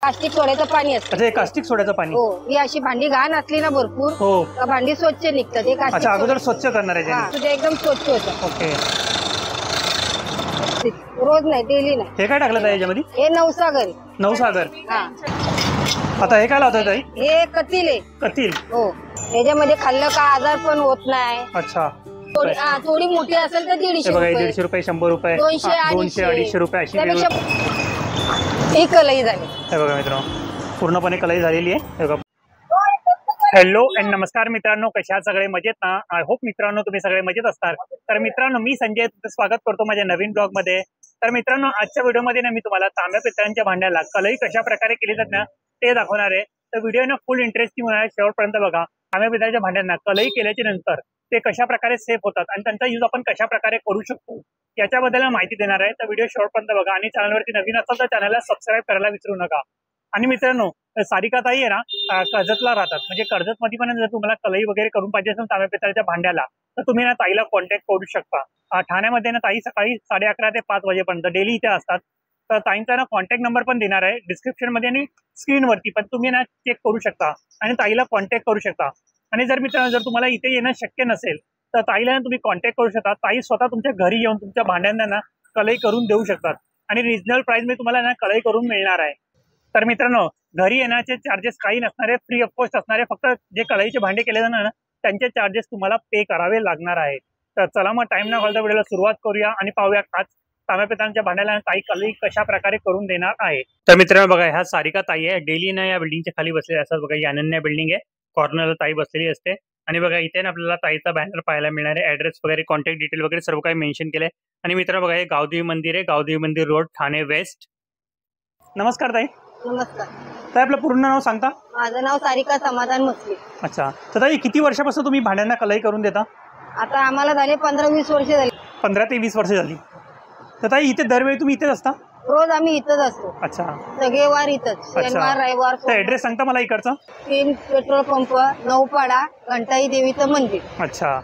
Caustic सोड्याचं पाणी असतं. अच्छा, हे कास्टिक सोड्याचं पाणी. हो, ही अशी भांडी घाण असली ना भरपूर, हो, तर भांडी स्वच्छ निघतात. हे कास्टिक अच्छा, अगोदर स्वच्छ करणार आहे हा, त्याने. ते एकदम स्वच्छ होतं. ओके, रोज नाही, डेली नाही. हे काय टाकलं ताई याच्यामध्ये? हे नवसागर. नवसागर. हा, आता हे काय लावताय ताई? हे कतील आहे. कतील. हो, त्याच्यामध्ये खाल्लं का आजार पण होत नाही. अच्छा, थोडी मोठी असेल तर हे 150 बघा, रुपये, 150 रुपये, 100 रुपये, 200, 200-250 रुपये अशी. ही कलई झाली. हे बघा मित्रांनो, पूर्णपणे कलई झालेली आहे. हे बघा. हॅलो अँड नमस्कार मित्रांनो, कशा आहात सगळे? मजेत ना? आय होप मित्रांनो तुम्ही सगळे मजेत असणार. तर मित्रांनो, मी संजय तुमचं स्वागत करतो माझ्या नवीन ब्लॉग मध्ये. तर मित्रांनो, आजच्या व्हिडिओमध्ये ना मी तुम्हाला तांब्या पितळांच्या भांड्याला कलई कशा प्रकारे केली जाते ना ते दाखवणार आहे. तर व्हिडिओ ना फुल इंटरेस्टिंग होणार आहे, शेवटपर्यंत बघा. तांब्या पितळांच्या भांड्यांना कलई केल्याच्या नंतर ते कशा प्रकारे सेफ होतात आणि त्यांचा यूज आपण कशा प्रकारे करू शकतो याच्याबद्दल माहिती देणार आहे. तर व्हिडिओ शेवटपर्यंत बघा आणि चॅनलवरती नवीन असाल तर चॅनलला सबस्क्राईब करायला विसरू नका. आणि मित्रांनो, सारिका ताई आहे ना कर्जतला राहतात, म्हणजे कर्जतमध्ये पण जर तुम्हाला कलई वगैरे करून पाहिजे असेल तांब्या पितळाच्या भांड्याला तर तुम्ही ना ताईला कॉन्टॅक्ट करू शकता. ठाण्यामध्ये ना ताई सकाळी 11:30 ते 5 वाजेपर्यंत डेली इथे असतात. तर ताईंचा ना कॉन्टॅक्ट नंबर पण देणार आहे डिस्क्रिप्शन मध्ये आणि स्क्रीनवरती, पण तुम्ही ना चेक करू शकता आणि ताईला कॉन्टॅक्ट करू शकता. आणि जर मित्रांनो, जर तुम्हाला इथे येणं शक्य नसेल तर ताईला ना तुम्ही कॉन्टॅक्ट करू शकता. ताई स्वतः तुमच्या घरी येऊन तुमच्या भांड्यांना ना कलई करून देऊ शकतात आणि रिजनल प्राइस मध्ये तुम्हाला ना कलई करून मिळणार आहे. तर मित्रांनो, घरी येण्याचे चार्जेस काही नसणारे, फ्री ऑफ कॉस्ट असणारे, फक्त जे कलईचे भांडे केले जाणार ना त्यांचे चार्जेस तुम्हाला पे करावे लागणार आहे. तर चला मग टाइम न घालता व्हिडिओला सुरुवात करूया आणि पाहूया आज तांब्या पितळांच्या भांड्याला ताई कलई कशा प्रकारे करून देणार आहे. तर मित्रांनो बघा, ह्या सारिका ताई आहे, डेली ना या बिल्डिंगच्या खाली बसलेल्या असतात. बघा, ही अनन्या बिल्डिंग आहे, कॉर्नरला ताई बसलेली असते. आणि बघा, इथे ना आपल्याला ताईचा बॅनर पाहायला मिळणार आहे, ऍड्रेस वगैरे, कॉन्टॅक्ट डिटेल वगैरे सर्व काही मेन्शन केलंय. आणि मित्रांनो बघा, हे गावदेवी मंदिर आहे, गावदेवी मंदिर रोड, ठाणे वेस्ट. नमस्कार ताई. नमस्कार. ताई, आपलं पूर्ण नाव सांगता? माझं नाव सारिका समाधान मुसले. अच्छा, तर ताई किती वर्षापासून तुम्ही भांड्यांना कलई करून देता? आता आम्हाला झाले 15-20 वर्ष झाली. 15 ते 20 वर्ष झाली. तर ताई, इथे दरवेळी तुम्ही इथेच असता? रोज आम्ही इथंच असतो. अच्छा, सगळे वार इथंच, शनिवार रविवार. तर ऍड्रेस सांगता मला इकडचा? 3 पेट्रोल पंप, नौपाडा, घंटाई देवीचं मंदिर. अच्छा,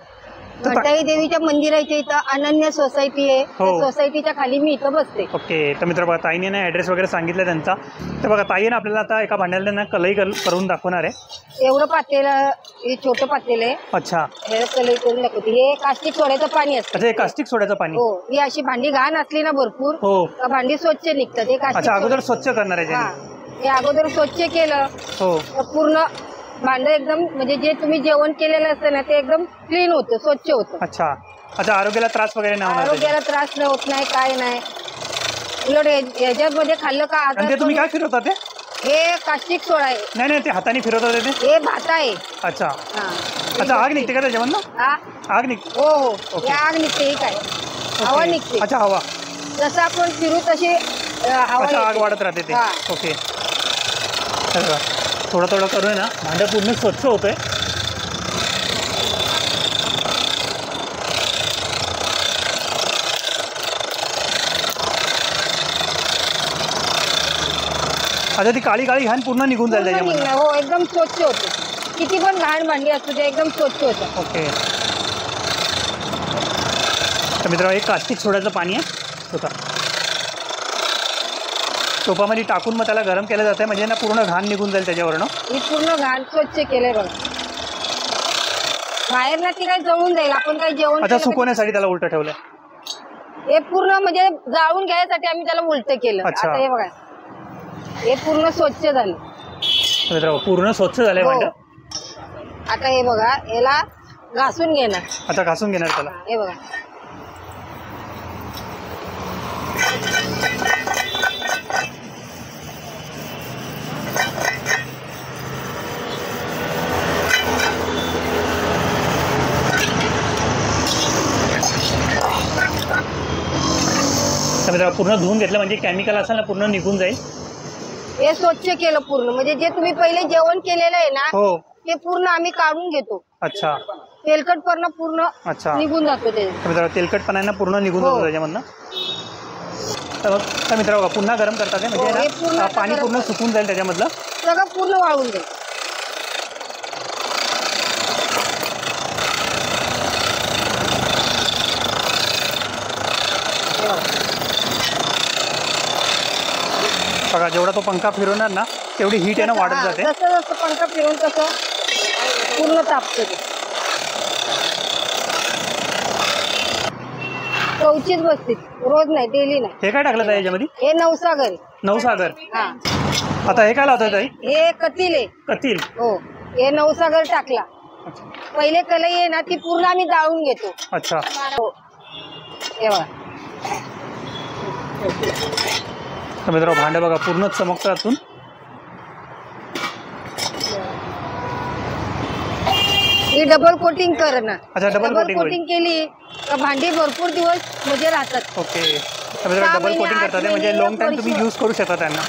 घंटाई देवीच्या मंदिराच्या इथं अनन्या सोसायटी आहे, हो. त्या सोसायटीच्या खाली मी इथं बसते. ओके. तर मित्र बघा, ताईने ना ऍड्रेस वगैरे सांगितलं त्यांचा. तर बघा, ताई ना आपल्याला आता एका भांड्याला ना कलई करून दाखवणार आहे. एवढं पातेलं, हे छोटं पातेलं आहे. अच्छा, हे कलई करून दाखवते. हे कास्टिक सोड्याचं पाणी असतं. अच्छा, हे कास्टिक सोड्याचं पाणी. हो, ही अशी भांडी घाण असली ना भरपूर, हो, तर भांडी स्वच्छ निघतात. हे कास्टिक अच्छा, अगोदर स्वच्छ करणार आहे हा, त्याने. हे अगोदर स्वच्छ केलं हो, तर पूर्ण भांड एकदम, म्हणजे जे तुम्ही जेवण केलेलं असतं ना ते एकदम क्लीन होतं, स्वच्छ होतं. अच्छा, अच्छा, आरोग्याला त्रास वगैरे नाही होणार? आरोग्याला त्रास होत नाही, काय नाही. उलट याच्यामध्ये खाल्लं का आणि ते तुम्ही काय फिरवता ते? हे कास्टिक सोडा आहे. नाही नाही, ते हाताने फिरवतात ते? हे भात आहे. अच्छा, हा, अच्छा, आग निघते का त्याच्यामधनं? हा, आग निघते? हो हो, ओके. हे आग निघते. ही काय हवा निघते. अच्छा, हवा. जसं आपण फिरू तशी हवा अच्छा, आग येते. वाढत राहते ते. हा. ओके. थोडं थोडं करून ना भांडं पूर्ण स्वच्छ होतंय. आता ती काळी काळी घाण पूर्ण निघून जाईल पूर्ण त्याच्यामध्ये? निघणार. हो, एकदम स्वच्छ होते. किती पण घाण भांडी असतो ते एकदम स्वच्छ होतं. ओके. तर मित्रांनो, एक कास्टिक सोड्याचं पाणी आहे होता, टोपामध्ये टाकून मग त्याला गरम केलं जातं, म्हणजे ना पूर्ण घाण निघून जाईल त्याच्यावरनं. ही पूर्ण घाण स्वच्छ केलंय बघा. बाहेर ना ती काय जळून जाईल, आपण काय जेवण अच्छा, केलं सुकवण्यासाठी त्याला उलटं ठेवलंय. हे पूर्ण म्हणजे जाळून घ्यायसाठी आम्ही त्याला उलट केलं. अच्छा. आता हे बघा, हे पूर्ण स्वच्छ झालं. मित्रांनो, पूर्ण स्वच्छ झालंय हो. भांडं. आता हे बघा, याला घासून घेणार. आता घासून घेणार त्याला. हे बघा, तर मित्रांनो, पूर्ण धुवून घेतलं म्हणजे केमिकल असेल ना पूर्ण निघून जाईल. हे स्वच्छ केलं पूर्ण, म्हणजे जे तुम्ही पहिले जेवण केलेलं आहे ना हो. ते पूर्ण आम्ही काढून घेतो. अच्छा, तेलकटपणा पूर्ण अच्छा, निघून जातो ते. तर मित्रांनो, तेलकटपणा पूर्ण निघून हो. जातो त्याच्यामधनं. तर मित्रांनो, पुन्हा गरम करतात ते, हो, हे म्हणजे पूर्ण ना आता पाणी गरम पूर्ण करतात. सुकून जाईल त्याच्यामधलं. सगळं पूर्ण वाळून जाईल. बघा जेवढा तो पंखा फिरवणार ना तेवढी हीट आहे ना वाढत जाते. जसं जसं पंखा फिरून तसं पूर्ण तापतं ते. चौचीच बसते रोज नाही, डेली नाही. हे काय टाकलं ताई याच्यामध्ये? हे नवसागर आहे. नवसागर. हा आता हे काय लावताय ताई? हे कतील आहे. कतील. हो हे नवसागर टाकला. पहिले कलई आहे ना ती पूर्ण आम्ही जाळून घेतो. अच्छा. हो हे बघा. तर मित्रांनो भांडे बघा पूर्ण चमकतं आतून. ही डबल कोटिंग करणार. अच्छा डबल कोटिंग केली तर भांडी भरपूर दिवस म्हणजे राहतात. ओके. तर मित्रांनो डबल कोटिंग करतात म्हणजे लॉंग टाइम तुम्ही यूज करू शकता त्यांना.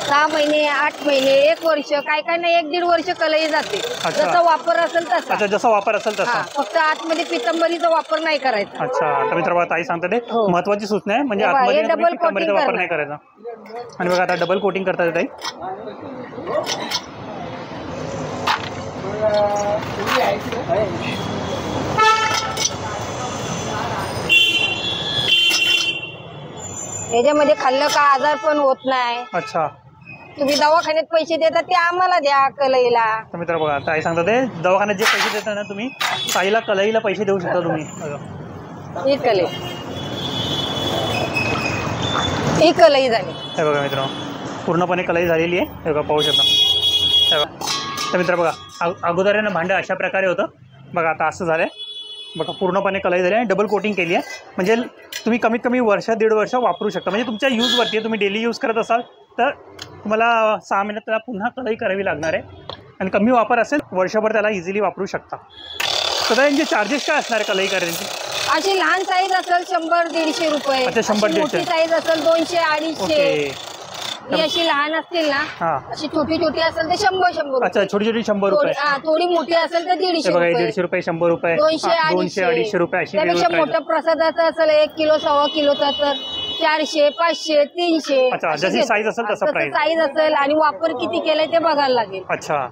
6 महिने 8 महिने 1 वर्ष काय काय नाही 1-1.5 वर्ष कलई जाते. जसा वापर असेल तसा. अच्छा जसा वापर असेल तसा. फक्त आतमध्ये पितंबरीचा वापर नाही करायचा. अच्छा. तर मित्रांनो ताई सांगतात ते हो. महत्वाची सूचना आहे म्हणजे आतमध्ये पितंबरीचा वापर नाही करायचा. आणि बघा आता डबल कोटिंग करतात ताई. याच्यामध्ये खाल्लं का आजार पण होत नाही. अच्छा. तुम्ही दवाखान्यात पैसे देता ते आम्हाला द्या कलईला. तर मित्र बघा ताई सांगतात ते दवाखान्यात जे पैसे देता ना तुम्ही ताईला कलईला पैसे देऊ शकता तुम्ही. ही कलई ही कलई झाली. हे बघा मित्रांनो पूर्णपणे कलई झालेली आहे. हे बघा पाहू शकता. हे बघा. तर मित्र बघा अगोदर आहे ना भांडं अशा प्रकारे होतं. बघा आता असं झालं आहे. बघा पूर्णपणे कलई झाली आहे. डबल कोटिंग केली आहे म्हणजे तुम्ही कमीत कमी वर्ष 1.5 वर्ष वापरू शकता. म्हणजे तुमच्या यूजवरती आहे. तुम्ही डेली यूज करत असाल तर तुम्हाला 6 महिन्यात त्याला पुन्हा कलई करावी लागणार आहे. आणि कमी वापर असेल वर्षभर त्याला इझिली वापरू शकता. तर यांचे चार्जेस काय असणार आहे कलई करायचे? अशी लहान साईज असेल 100-150 रुपये. अच्छा 100-150. मोठी साईज असेल 200-250. ओके. ही अशी लहान असतील ना हां. अशी छोटी छोटी असेल तर 100 अच्छा छोटी छोटी 100 रुपये. थोडी मोठी असेल तर 150 बघा रुपये. 150 रुपये 100 रुपये 200-250 रुपये अशी. त्यापेक्षा मोठ्या प्रसादाचं असेल 1 किलो 1.25 किलोचा तर 400 500 300. अच्छा जशी साईज असेल तसं प्राइस. साईज असेल आणि वापर किती केलाय ते बघायला लागेल. अच्छा.